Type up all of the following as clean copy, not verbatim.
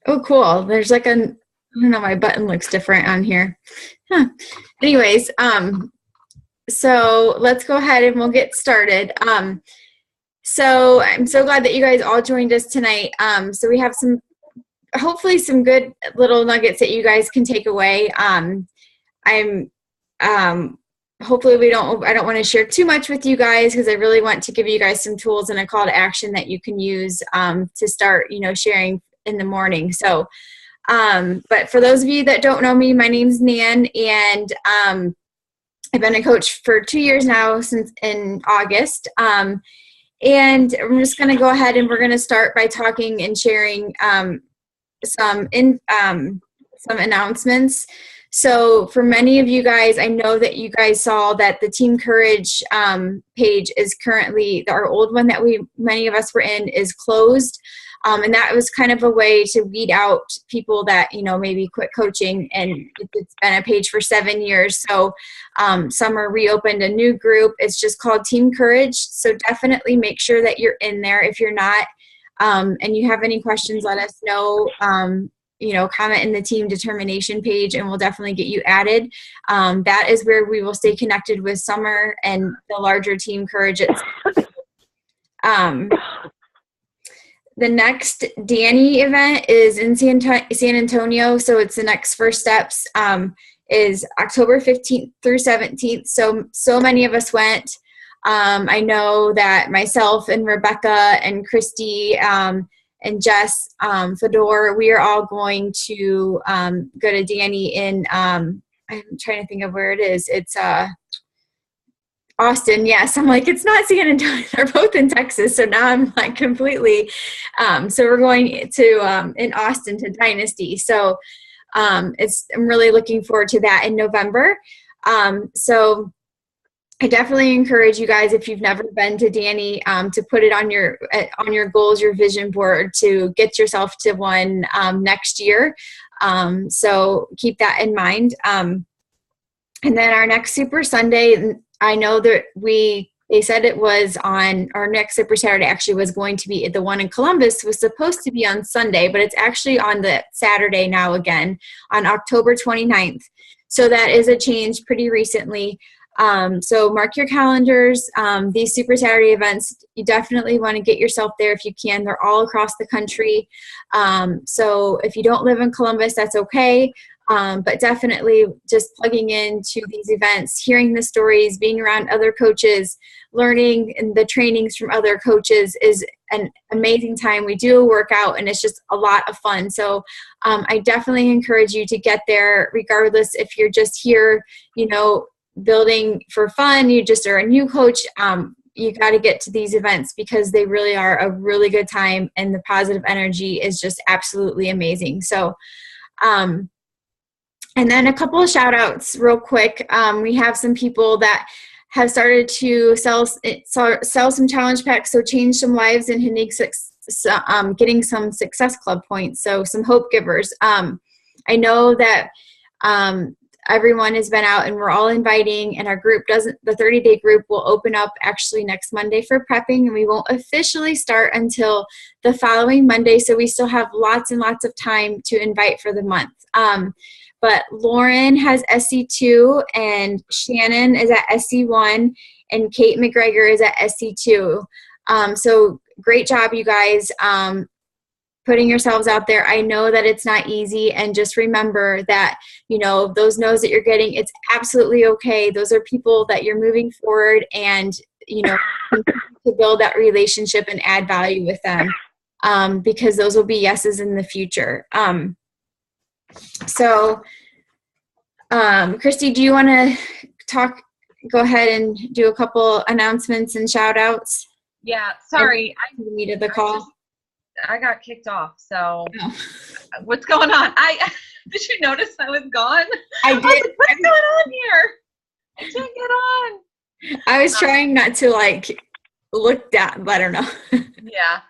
Oh, cool. There's like I don't know, my button looks different on here. Huh. Anyways, so let's go ahead and we'll get started. So I'm so glad that you guys all joined us tonight. So we have hopefully some good little nuggets that you guys can take away. I'm hopefully I don't want to share too much with you guys because I really want to give you guys some tools and a call to action that you can use to start, sharing in the morning. So, but for those of you that don't know me, my name's Nan, and I've been a coach for 2 years now, since in August. And I'm just going to go ahead and we're going to start by talking and sharing some announcements. So for many of you guys, I know that you guys saw that the Team Courage page is currently, our old one that many of us were in, is closed. And that was kind of a way to weed out people that, maybe quit coaching, and it's been a page for 7 years. So Summer reopened a new group. It's just called Team Courage. So definitely make sure that you're in there. If you're not, and you have any questions, let us know. Comment in the team determination page and we'll definitely get you added. That is where we will stay connected with Summer and the larger Team Courage. The next Danny event is in San Antonio. So it's the next First Steps, is October 15th through 17th. So many of us went. I know that myself and Rebecca and Christy, and Jess, Fedor, we are all going to go to Danny in, I'm trying to think of where it is. It's Austin, yes. I'm like, it's not San Antonio. They're both in Texas. So now I'm like completely, so we're going to, in Austin to Dynasty. So I'm really looking forward to that in November. So I definitely encourage you guys, if you've never been to Danny, to put it on your goals, your vision board, to get yourself to one next year. So keep that in mind. And then our next Super Sunday, I know that they said it was on our next Super Saturday, actually was going to be the one in Columbus, was supposed to be on Sunday, but it's actually on the Saturday now again, on October 29th. So that is a change pretty recently. So mark your calendars. These Super Saturday events, you definitely want to get yourself there if you can. They're all across the country. So if you don't live in Columbus, that's okay. But definitely just plugging into these events, hearing the stories, being around other coaches, learning and the trainings from other coaches is an amazing time. We do a workout and it's just a lot of fun. So I definitely encourage you to get there, regardless if you're just here, building for fun, you just are a new coach. You got to get to these events because they really are a really good time and the positive energy is just absolutely amazing. So, and then a couple of shout outs real quick. We have some people that have started to sell some challenge packs, so change some lives and getting some Success Club points, so some hope givers. I know that everyone has been out and we're all inviting, and our group the 30-day group will open up actually next Monday for prepping, and we won't officially start until the following Monday, so we still have lots and lots of time to invite for the month. But Lauren has SC2 and Shannon is at SC1 and Kate McGregor is at SC2. So great job, you guys, putting yourselves out there. I know that it's not easy, and just remember that, those no's that you're getting, it's absolutely okay. Those are people that you're moving forward and, to build that relationship and add value with them, because those will be yeses in the future. So, Christy, do you want to go ahead and do a couple announcements and shout outs? Yeah, sorry. I needed the call. I got kicked off. So What's going on? Did you notice I was gone? I did. What's going on here? I can't get on. I was trying not to look down, but I don't know. Yeah.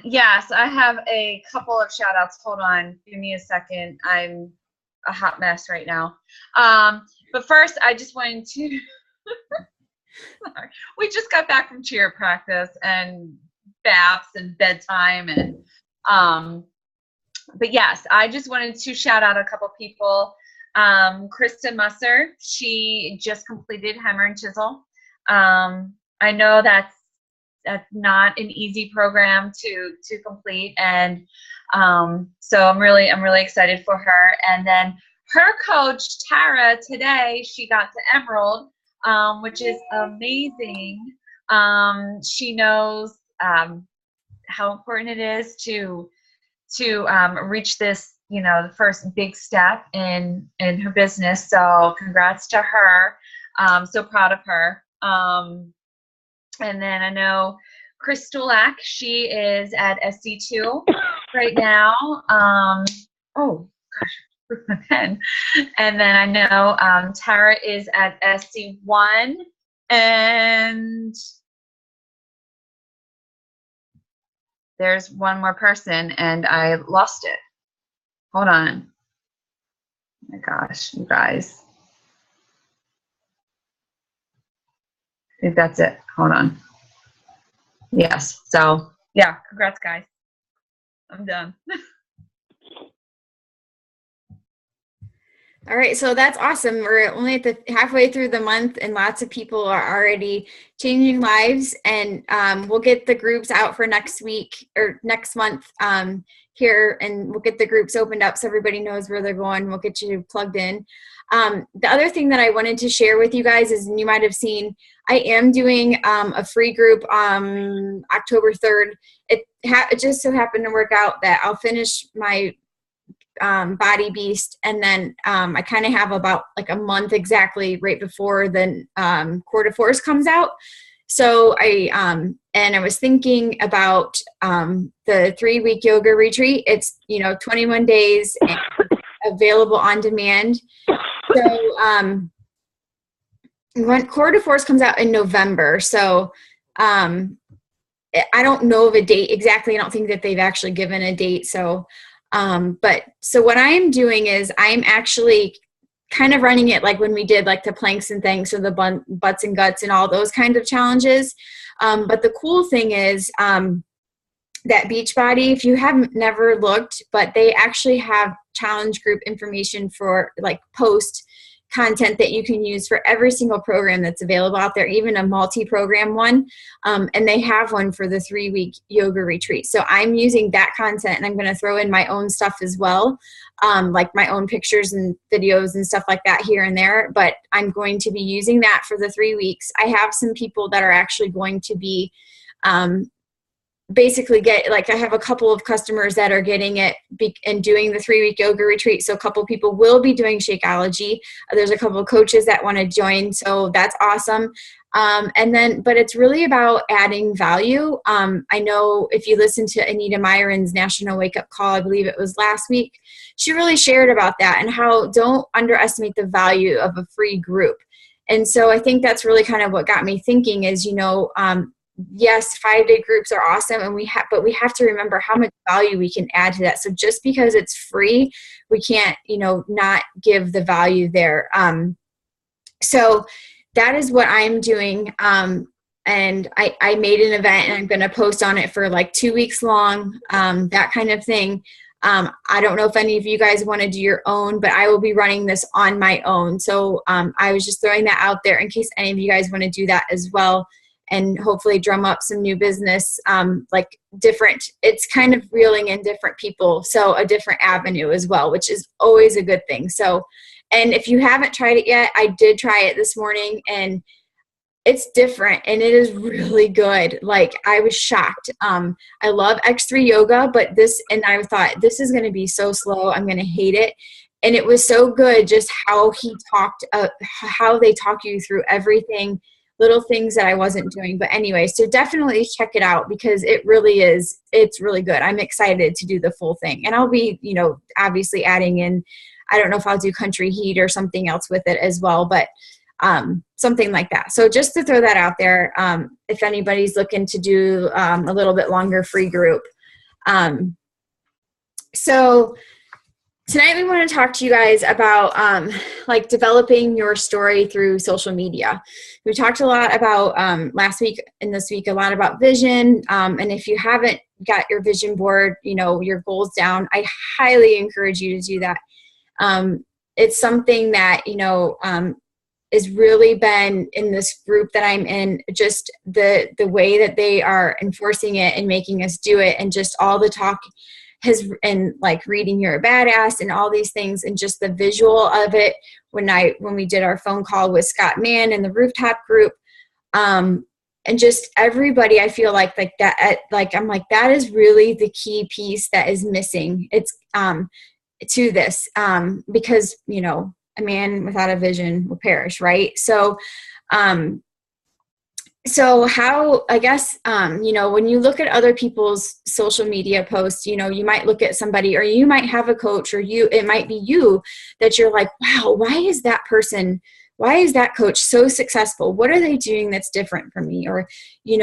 Yes, I have a couple of shout outs. Hold on. Give me a second. I'm a hot mess right now. But first, I just wanted to, sorry. We just got back from cheer practice and baths and bedtime and but yes, I just wanted to shout out a couple people. Krista Musser, she just completed Hammer and Chisel. I know that's not an easy program to complete, and so I'm really excited for her. And then her coach Tara, today she got to Emerald, which is amazing. She knows how important it is to reach this, the first big step in her business. So congrats to her. So proud of her. And then I know Chris Stulak, she is at SC2 right now. Oh gosh, with my pen. And then I know Tara is at SC1, and there's one more person and I lost it. Hold on. Oh my gosh, you guys. I think that's it. Hold on. Yes. So yeah, congrats guys. I'm done. All right, so that's awesome. We're only at the halfway through the month, and lots of people are already changing lives. And we'll get the groups out for next week or next month here, and we'll get the groups opened up so everybody knows where they're going. We'll get you plugged in. The other thing that I wanted to share with you guys is, and you might have seen, I am doing a free group October 3rd. It just so happened to work out that I'll finish my Body Beast, and then I kind of have about like a month exactly right before the Core de Force comes out. So I was thinking about the 3-week yoga retreat. It's 21 days and available on demand. So when Core de Force comes out in November, so I don't know of a date exactly. I don't think that they've actually given a date. So so what I'm doing is I'm actually kind of running it like when we did like the planks and things, or the butts and guts and all those kinds of challenges. But the cool thing is that Beachbody, if you haven't never looked, but they actually have challenge group information for like post content that you can use for every single program that's available out there, even a multi-program one. And they have one for the 3-week yoga retreat. So I'm using that content, and I'm going to throw in my own stuff as well, like my own pictures and videos and stuff like that here and there. But I'm going to be using that for the 3 weeks. I have some people that are actually going to be basically I have a couple of customers that are getting it and doing the 3-week yoga retreat. So a couple of people will be doing Shakeology. There's a couple of coaches that want to join. So that's awesome. But it's really about adding value. I know if you listen to Anita Myron's National Wake Up Call, I believe it was last week, she really shared about that and how don't underestimate the value of a free group. And so I think that's really kind of what got me thinking is, yes, 5-day groups are awesome, and we have to remember how much value we can add to that. So just because it's free, we can't, not give the value there. So that is what I'm doing. And I made an event, and I'm going to post on it for like 2 weeks long, that kind of thing. I don't know if any of you guys want to do your own, but I will be running this on my own. So I was just throwing that out there in case any of you guys want to do that as well, and hopefully drum up some new business, it's kind of reeling in different people. So a different avenue as well, which is always a good thing. So, and if you haven't tried it yet, I did try it this morning, and it's different, and it is really good. Like, I was shocked. I love X3 yoga, and I thought this is going to be so slow. I'm going to hate it. And it was so good. Just how how they talk you through everything, little things that I wasn't doing. But anyway, so definitely check it out, because it's really good. I'm excited to do the full thing. And I'll be, obviously adding in, I don't know if I'll do Country Heat or something else with it as well, but something like that. So just to throw that out there, if anybody's looking to do a little bit longer free group. So Tonight we want to talk to you guys about like developing your story through social media. We talked a lot about last week and this week a lot about vision. And if you haven't got your vision board, your goals down, I highly encourage you to do that. It's something that, has really been in this group that I'm in, just the way that they are enforcing it and making us do it, and just all the talk and like reading You're a Badass and all these things, and just the visual of it when we did our phone call with Scott Mann and the rooftop group, and just everybody, I feel like that, I'm like, that is really the key piece that is missing. It's to this, because a man without a vision will perish, right? So how, I guess, when you look at other people's social media posts, you might look at somebody, or you might have a coach, or it might be you, that you're like, wow, why is that coach so successful? What are they doing that's different from me? Or, you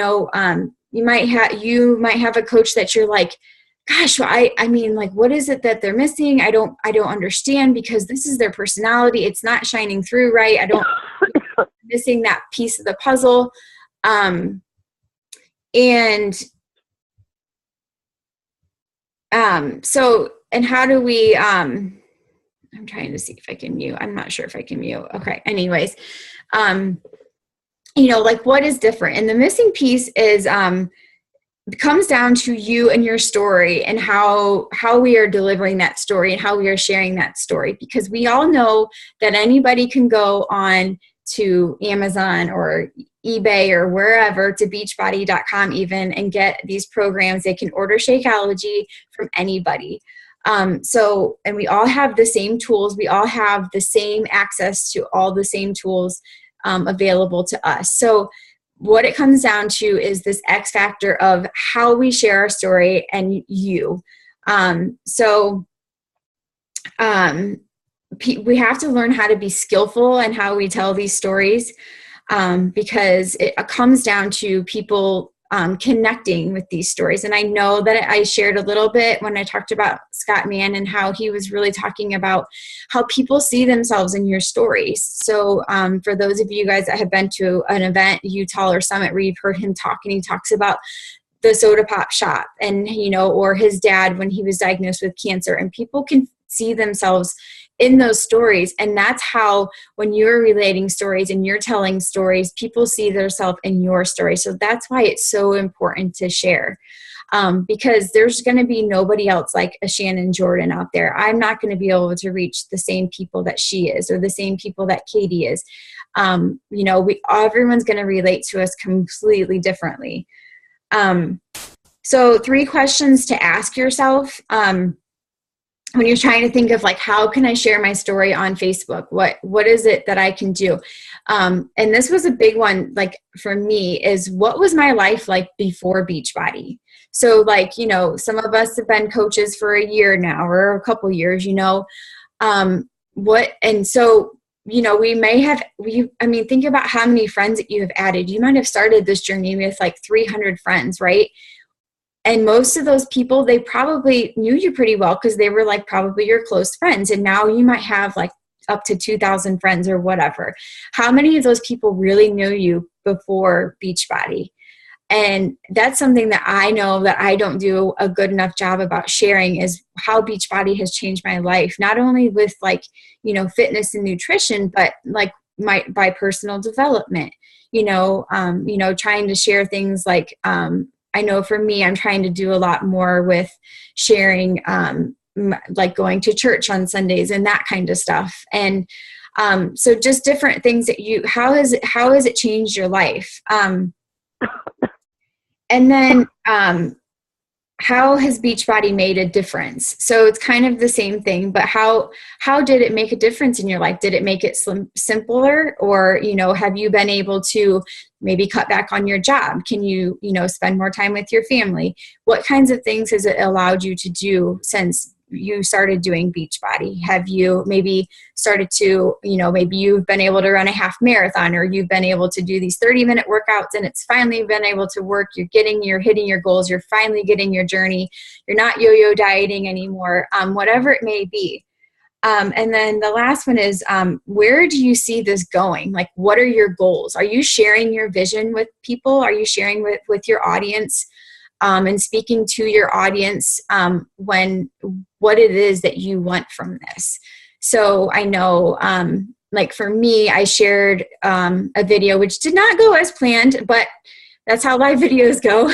might have a coach that you're like, gosh, I mean, like, what is it that they're missing? I don't understand, because this is their personality. It's not shining through, right? Missing that piece of the puzzle. And how do we, I'm trying to see if I can mute. I'm not sure if I can mute. Okay. Anyways, like, what is different? And the missing piece is, it comes down to you and your story, and how we are delivering that story and how we are sharing that story, because we all know that anybody can go on to Amazon or eBay or wherever, to Beachbody.com even, and get these programs. They can order Shakeology from anybody. And we all have the same tools. We all have the same access to all the same tools available to us. So what it comes down to is this X factor of how we share our story and you. We have to learn how to be skillful in how we tell these stories, because it comes down to people connecting with these stories. And I know that I shared a little bit when I talked about Scott Mann, and how he was really talking about how people see themselves in your stories. So for those of you guys that have been to an event, Utah or Summit, where you've heard him talk, and he talks about the soda pop shop, and or his dad when he was diagnosed with cancer, and people can see themselves in those stories. And that's how, when you're relating stories and you're telling stories, people see themselves in your story. So that's why it's so important to share, because there's going to be nobody else like a Shannon Jordan out there. I'm not going to be able to reach the same people that she is, or the same people that Katie is. Everyone's going to relate to us completely differently. So 3 questions to ask yourself when you're trying to think of, like, how can I share my story on Facebook? What is it that I can do? And this was a big one, like, for me, is what was my life like before Beachbody? So, like, some of us have been coaches for a year now, or a couple years, we may have, think about how many friends that you have added. You might have started this journey with like 300 friends, right? And most of those people, they probably knew you pretty well, because they were like probably your close friends. And now you might have like up to 2,000 friends or whatever. How many of those people really knew you before Beachbody? And that's something that I know that I don't do a good enough job about sharing, is how Beachbody has changed my life, not only with like, fitness and nutrition, but like by personal development, trying to share things like, I know for me, I'm trying to do a lot more with sharing, like going to church on Sundays and that kind of stuff. And so just different things that how has it changed your life? And then how has Beachbody made a difference? So it's kind of the same thing, but how did it make a difference in your life? Did it make it simpler? Or, have you been able to maybe cut back on your job? Can you, spend more time with your family? What kinds of things has it allowed you to do since you started doing Beachbody? Have you maybe started to, maybe you've been able to run a half marathon, or you've been able to do these 30-minute workouts, and it's finally been able to work. You're hitting your goals. You're finally getting your journey. You're not yo-yo dieting anymore, whatever it may be. And then the last one is, where do you see this going? Like, what are your goals? Are you sharing your vision with people? Are you sharing with your audience, and speaking to your audience, what it is that you want from this? So I know, like for me, I shared a video which did not go as planned, but that's how live videos go.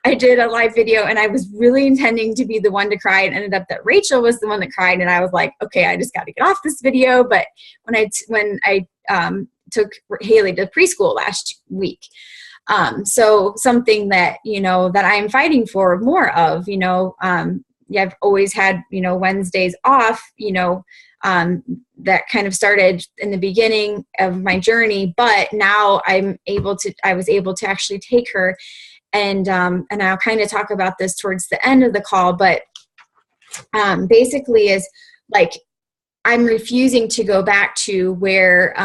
I did a live video and I was really intending to be the one to cry. It ended up that Rachel was the one that cried, and I was like, okay, I just got to get off this video. But when I took Haley to preschool last week, so something that, that I'm fighting for more of, I've always had, Wednesdays off, that kind of started in the beginning of my journey, but now I was able to actually take her, and I'll kind of talk about this towards the end of the call, but basically is like, I'm refusing to go back to where,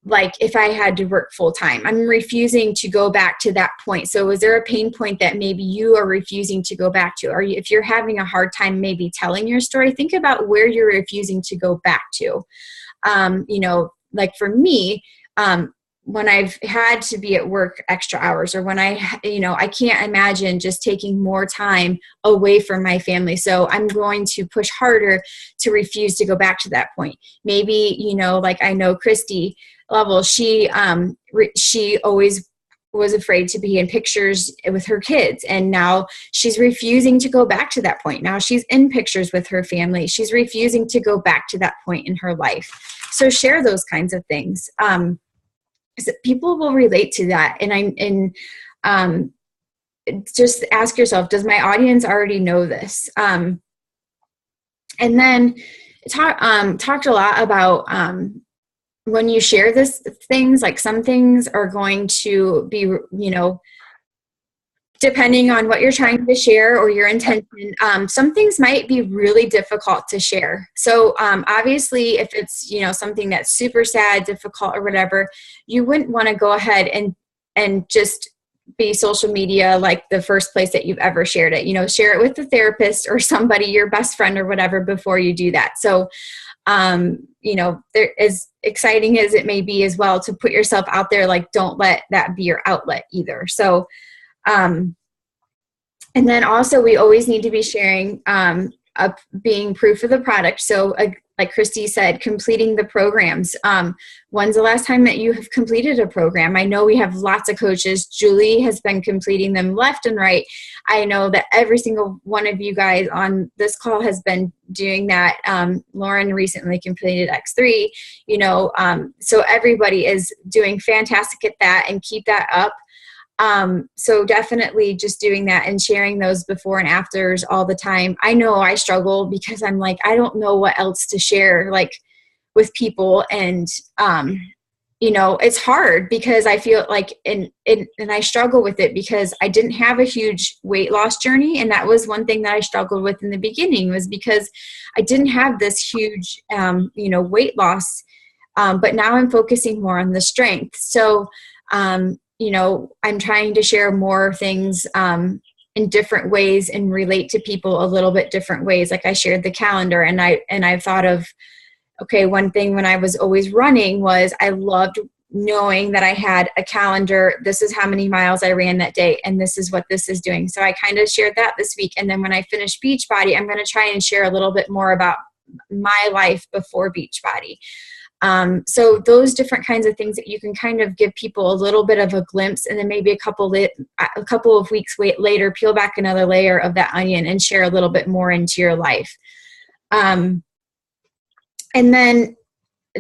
like if I had to work full time, I'm refusing to go back to that point. So is there a pain point that maybe you are refusing to go back to? Or if you're having a hard time maybe telling your story, think about where you're refusing to go back to. Like for me, when I've had to be at work extra hours, or when I can't imagine just taking more time away from my family. So I'm going to push harder to refuse to go back to that point. Maybe, like I know Christy Level, she always was afraid to be in pictures with her kids. And now she's refusing to go back to that point. Now she's in pictures with her family. She's refusing to go back to that point in her life. So share those kinds of things. People will relate to that. And just ask yourself, does my audience already know this? And then talked a lot about, when you share things, like some things are going to be, depending on what you're trying to share or your intention, some things might be really difficult to share. So obviously if it's, something that's super sad, difficult or whatever, you wouldn't want to go ahead and just be social media like the first place that you've ever shared it. Share it with a therapist or somebody, your best friend or whatever, before you do that. So there, as exciting as it may be as well, to put yourself out there, like don't let that be your outlet either. So, and then also we always need to be sharing, being proof of the product. So like Christy said, completing the programs. When's the last time that you have completed a program? I know we have lots of coaches. Julie has been completing them left and right. I know that every single one of you guys on this call has been doing that. Lauren recently completed X3, so everybody is doing fantastic at that, and keep that up. So definitely just doing that and sharing those before and afters all the time. I know I struggle because I'm like, I don't know what else to share, like with people. And, it's hard because I feel like, and I struggle with it because I didn't have a huge weight loss journey. And that was one thing that I struggled with in the beginning, was because I didn't have this huge, weight loss. But now I'm focusing more on the strength. So, I'm trying to share more things in different ways and relate to people a little bit different ways. Like I shared the calendar, and I thought of, okay, one thing when I was always running was I loved knowing that I had a calendar. This is how many miles I ran that day, and this is what this is doing. So I kind of shared that this week. And then when I finish Beachbody, I'm going to try and share a little bit more about my life before Beachbody. So those different kinds of things that you can kind of give people a little bit of a glimpse, and then maybe a couple of weeks later, peel back another layer of that onion and share a little bit more into your life. And then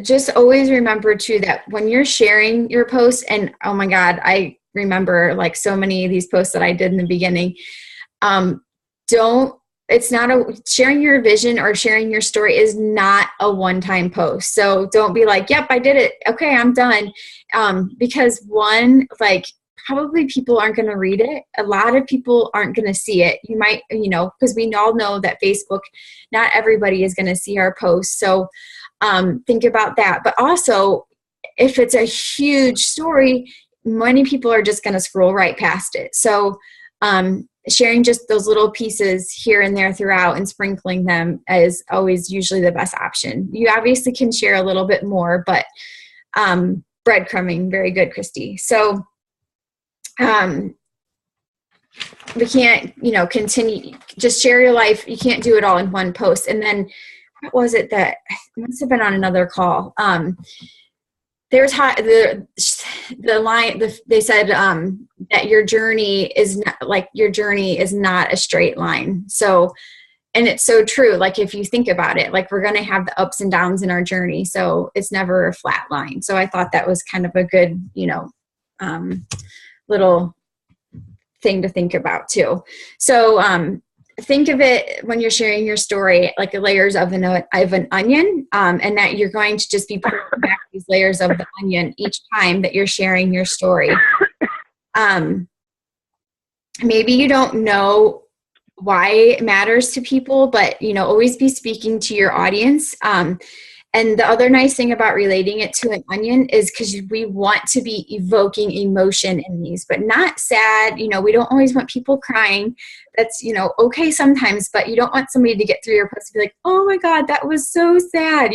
just always remember too, that when you're sharing your posts, and oh my God, I remember like so many of these posts that I did in the beginning, sharing your vision or sharing your story is not a one-time post. So don't be like, yep, I did it. Okay, I'm done. Because probably people aren't going to read it. A lot of people aren't going to see it. You might, because we all know that Facebook, not everybody is going to see our posts. So think about that. But also, if it's a huge story, many people are just going to scroll right past it. So sharing just those little pieces here and there throughout and sprinkling them is always usually the best option. You obviously can share a little bit more, but breadcrumbing, very good, Christy. So we can't, continue, just share your life. You can't do it all in one post. And then what was it that must have been on another call? There's the line, they said that your journey is not a straight line. So, and it's so true. Like if you think about it, like we're going to have the ups and downs in our journey. So it's never a flat line. So I thought that was kind of a good, little thing to think about too. So think of it when you're sharing your story like the layers of an onion, and that you're going to just be pulling back these layers of the onion each time that you're sharing your story. Maybe you don't know why it matters to people, but always be speaking to your audience. And the other nice thing about relating it to an onion is because we want to be evoking emotion in these, but not sad. We don't always want people crying. That's, okay sometimes, but you don't want somebody to get through your post and be like, oh my God, that was so sad,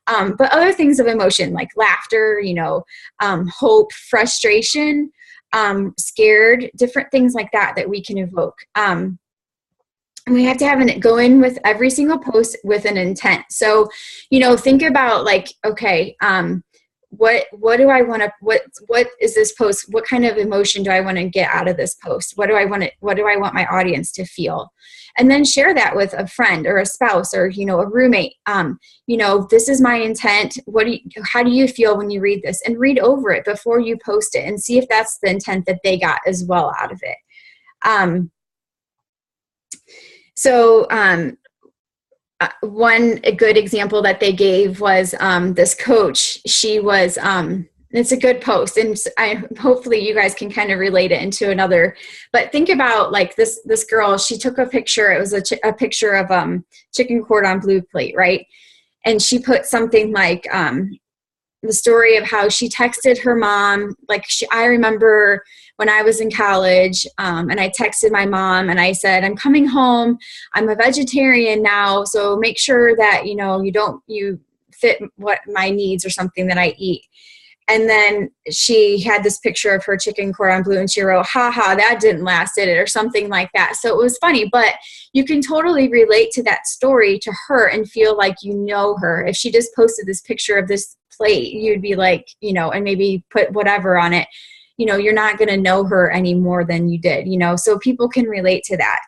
but other things of emotion like laughter, hope, frustration, scared, different things like that we can evoke. And we have to have go in with every single post with an intent. So, think about like, okay, what do I want to, what is this post? What kind of emotion do I want to get out of this post? What do I want my audience to feel? And then share that with a friend or a spouse or, a roommate. This is my intent. How do you feel when you read this? And read over it before you post it and see if that's the intent that they got as well out of it. So one good example that they gave was this coach. She was, it's a good post, and hopefully you guys can kind of relate it into another. But think about like this girl. She took a picture. It was a picture of chicken cordon bleu plate, right? And she put something like the story of how she texted her mom. Like I remember when I was in college, and I texted my mom and I said, I'm coming home. I'm a vegetarian now. So make sure that, you fit what my needs or something that I eat. And then she had this picture of her chicken cordon bleu and she wrote, haha, that didn't last, did it? Or something like that. So it was funny, but you can totally relate to that story to her and feel like you know her. If she just posted this picture of this plate, you'd be like, and maybe put whatever on it. You're not going to know her any more than you did, so people can relate to that.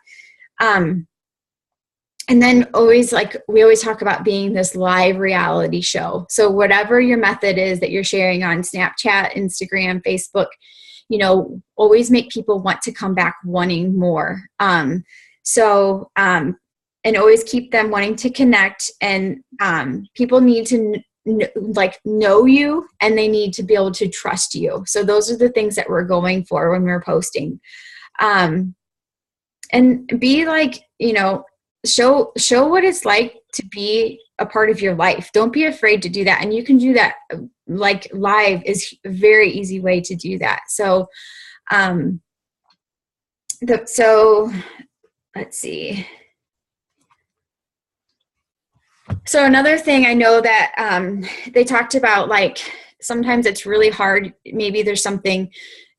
And then we always talk about being this live reality show. So whatever your method is that you're sharing on Snapchat, Instagram, Facebook, always make people want to come back wanting more. And always keep them wanting to connect, and people need to know you, and they need to be able to trust you. So those are the things that we're going for when we're posting. And be like, show what it's like to be a part of your life. Don't be afraid to do that. And you can do that, like live is a very easy way to do that. So, let's see. So another thing I know that they talked about, like sometimes it's really hard. Maybe there's something,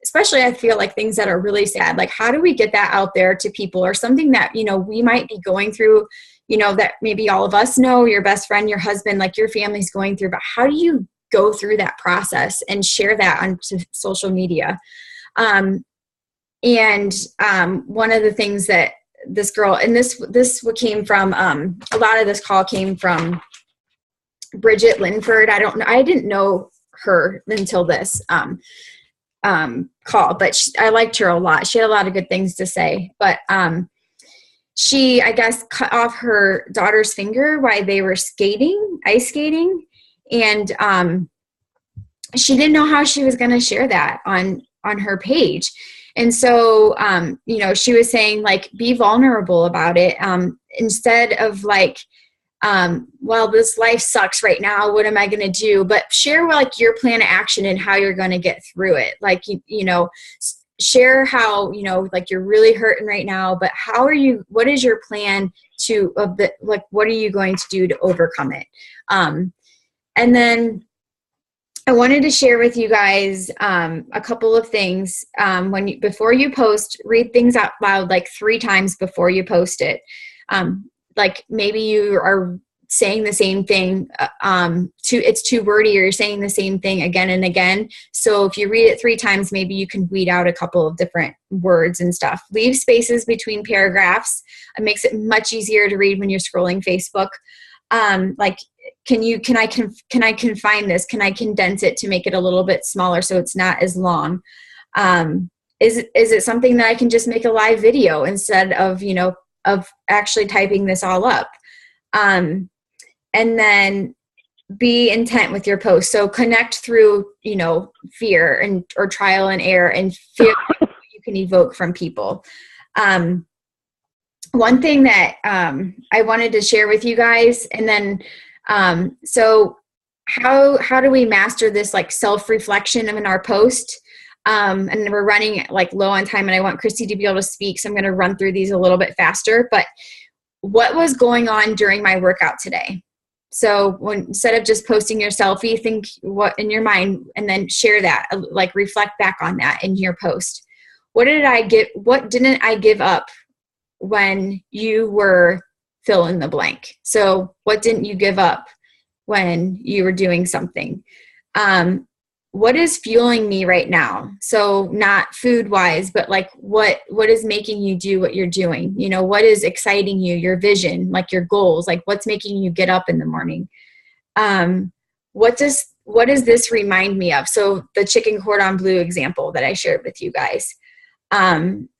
especially I feel like things that are really sad, like how do we get that out there to people, or something that, we might be going through, that maybe all of us know, your best friend, your husband, like your family's going through, but how do you go through that process and share that on social media? One of the things that this girl, and this came from, a lot of this call came from Bridget Linford. I didn't know her until this call, but I liked her a lot. She had a lot of good things to say, but she, I guess, cut off her daughter's finger while they were ice skating. And she didn't know how she was going to share that on her page. And so, she was saying, like, be vulnerable about it, instead of like, well, this life sucks right now. What am I going to do? But share like your plan of action and how you're going to get through it. Like, share how, you know, like you're really hurting right now, but what is your plan what are you going to do to overcome it? And then I wanted to share with you guys a couple of things. Before you post, read things out loud like 3 times before you post it. Like maybe you are saying the same thing, it's too wordy, or you're saying the same thing again and again. So if you read it 3 times, maybe you can weed out a couple of different words and stuff. Leave spaces between paragraphs. It makes it much easier to read when you're scrolling Facebook. Like, can I confine this? Can I condense it to make it a little bit smaller so it's not as long? Is it something that I can just make a live video instead of, you know, of actually typing this all up? And then be intent with your post. So connect through, you know, fear or trial and error, and feel what you can evoke from people. One thing that I wanted to share with you guys, and then so how do we master this like self-reflection in our post? And we're running like low on time, and I want Christy to be able to speak, so I'm going to run through these a little bit faster. But what was going on during my workout today? So instead of just posting your selfie, think what in your mind, and then share that, like reflect back on that in your post. What didn't I give up when you were fill in the blank? So what didn't you give up when you were doing something? What is fueling me right now? So not food wise, but like what is making you do what you're doing? You know, what is exciting you, your vision, like your goals, like what's making you get up in the morning? What does this remind me of? So the chicken cordon bleu example that I shared with you guys.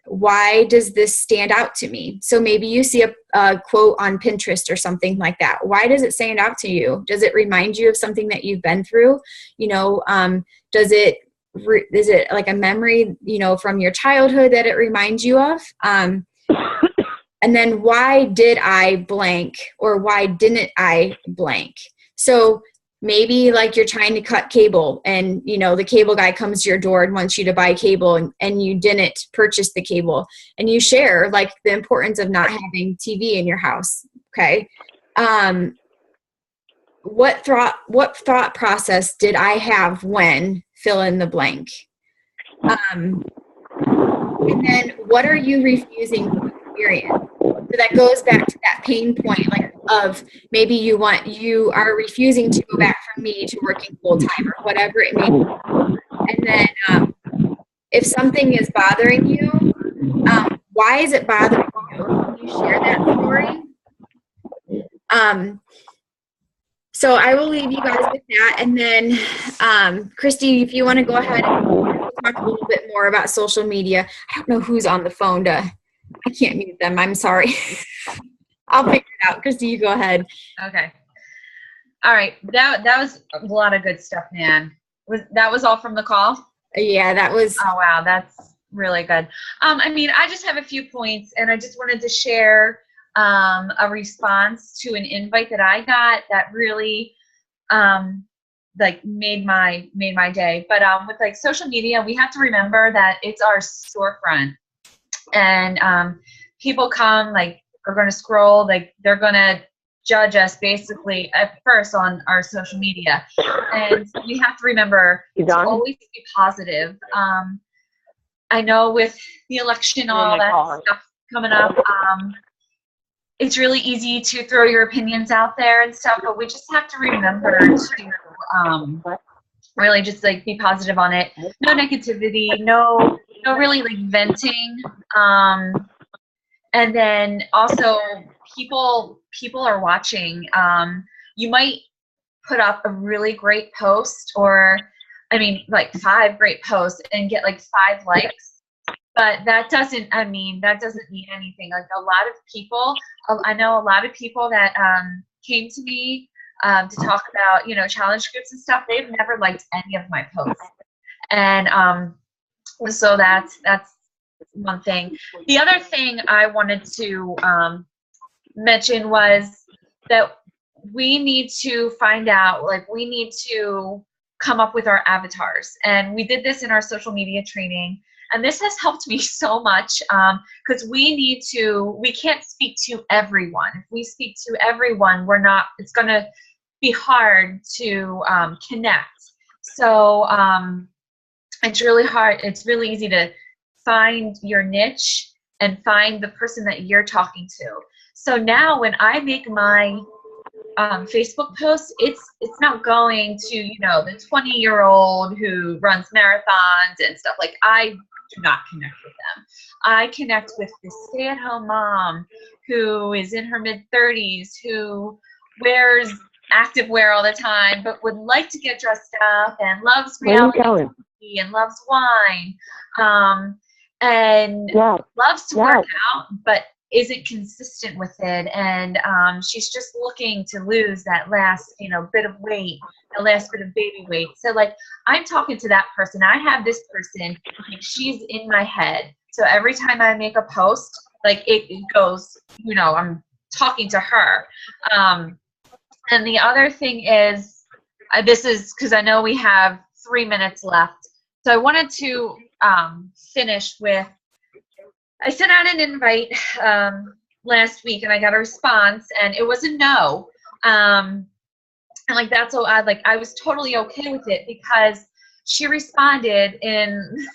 Why does this stand out to me? So maybe you see a quote on Pinterest or something like that. Why does it stand out to you? Does it remind you of something that you've been through? You know, is it like a memory, you know, from your childhood that it reminds you of? And then why did I blank, or why didn't I blank? So maybe like you're trying to cut cable, and, you know, the cable guy comes to your door and wants you to buy cable, and you didn't purchase the cable, and you share like the importance of not having TV in your house. Okay. What thought process did I have when fill in the blank? And then what are you refusing to experience? So that goes back to that pain point, like of maybe you are refusing to go back from me to working full time, or whatever it may be. And then if something is bothering you, why is it bothering you? Can you share that story? So I will leave you guys with that. And then Christy, if you want to go ahead and talk a little bit more about social media. I don't know who's on the phone I can't mute them. I'm sorry. I'll figure it out. Christy, you go ahead. Okay. All right. That was a lot of good stuff, man. That was all from the call? Yeah, that was. Oh, wow. That's really good. I mean, I just have a few points, and I just wanted to share a response to an invite that I got that really like made my day. But with like social media, we have to remember that it's our storefront, and people come, like, are going to scroll, like they're going to judge us basically at first on our social media, and we have to remember to always be positive. I know with the election, all that stuff coming up, it's really easy to throw your opinions out there and stuff, but we just have to remember to really just like be positive on it. No negativity, no really like venting. And then also people are watching. You might put up a really great post, or I mean like 5 great posts, and get like 5 likes. But that doesn't mean anything. Like a lot of people, I know a lot of people that came to me to talk about, you know, challenge groups and stuff. They've never liked any of my posts. And so that's one thing. The other thing I wanted to mention was that we need to find out, like we need to come up with our avatars. And we did this in our social media training. And this has helped me so much because we can't speak to everyone. If we speak to everyone, it's going to be hard to connect. So it's really hard. It's really easy to find your niche and find the person that you're talking to. So now when I make my Facebook posts, it's not going to, the 20-year-old who runs marathons and stuff. Like, I do not connect with them. I connect with this stay-at-home mom who is in her mid-30s, who wears activewear all the time, but would like to get dressed up and loves reality TV and loves wine, and loves to work out, but isn't consistent with it, and she's just looking to lose that last bit of weight, the last bit of baby weight. So like, I'm talking to that person. I have this person, like, she's in my head. So every time I make a post, like, it goes, I'm talking to her. And the other thing is, this is because I know we have 3 minutes left, so I wanted to finish with, I sent out an invite last week, and I got a response, and it was a no. And like, that's so odd. Like, I was totally okay with it because she responded in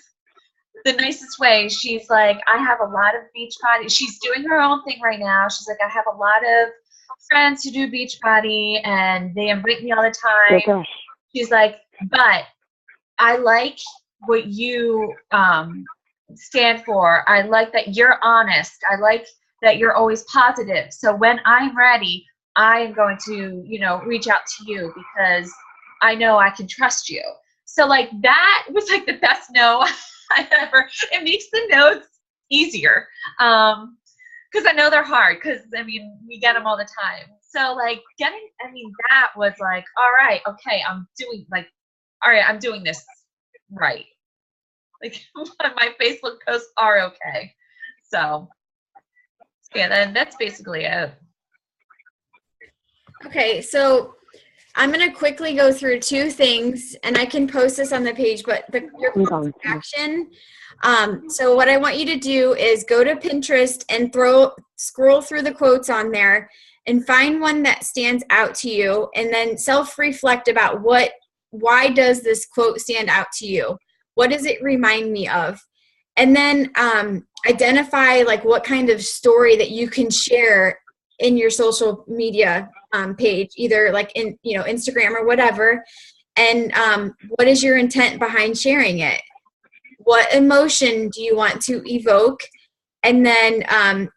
the nicest way. She's like, I have a lot of Beachbody. She's doing her own thing right now. She's like, I have a lot of friends who do Beachbody, and they invite me all the time. Oh, she's like, but I like what you stand for. I like that you're honest. I like that you're always positive. So when I'm ready, I am going to, reach out to you because I know I can trust you. So like, that was like the best no I ever. It makes the notes easier. Because I know they're hard, because, we get them all the time. So, like, that was like, all right, okay, I'm doing this right. Like, my Facebook posts are okay. So, yeah, then that's basically it. Okay, so I'm going to quickly go through 2 things, and I can post this on the page, but your call to action. So what I want you to do is go to Pinterest and scroll through the quotes on there and find one that stands out to you, and then self-reflect about why does this quote stand out to you? What does it remind me of? And then identify like what kind of story that you can share in your social media page, either like in Instagram or whatever. And what is your intent behind sharing it? What emotion do you want to evoke? And then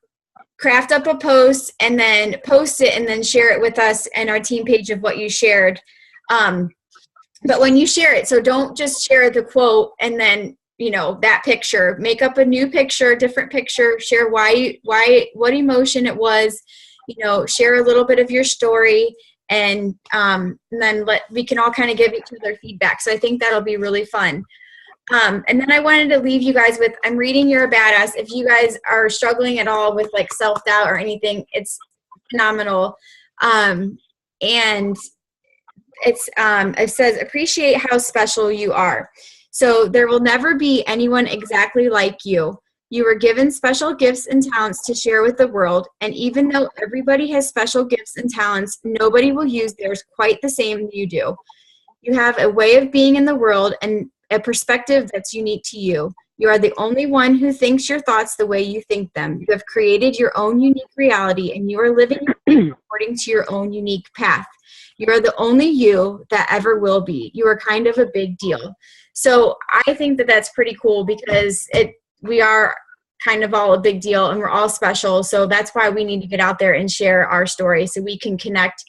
craft up a post and then post it and then share it with us and our team page of what you shared. But when you share it, so don't just share the quote and then, that picture. Make up a new picture, different picture, share what emotion it was, share a little bit of your story, and then we can all kind of give each other feedback. So I think that'll be really fun. And then I wanted to leave you guys with, I'm reading You're a Badass. If you guys are struggling at all with like self-doubt or anything, it's phenomenal. And it says, appreciate how special you are. So there will never be anyone exactly like you. You were given special gifts and talents to share with the world. And even though everybody has special gifts and talents, nobody will use theirs quite the same you do. You have a way of being in the world and a perspective that's unique to you. You are the only one who thinks your thoughts the way you think them. You have created your own unique reality, and you are living according to your own unique path. You are the only you that ever will be. You are kind of a big deal. So I think that that's pretty cool because we are kind of all a big deal and we're all special. So that's why we need to get out there and share our story so we can connect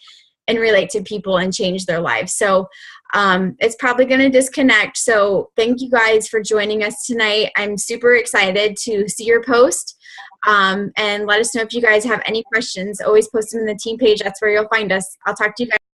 and relate to people and change their lives. So it's probably going to disconnect. So thank you guys for joining us tonight. I'm super excited to see your post. And let us know if you guys have any questions. Always post them in the team page. That's where you'll find us. I'll talk to you guys.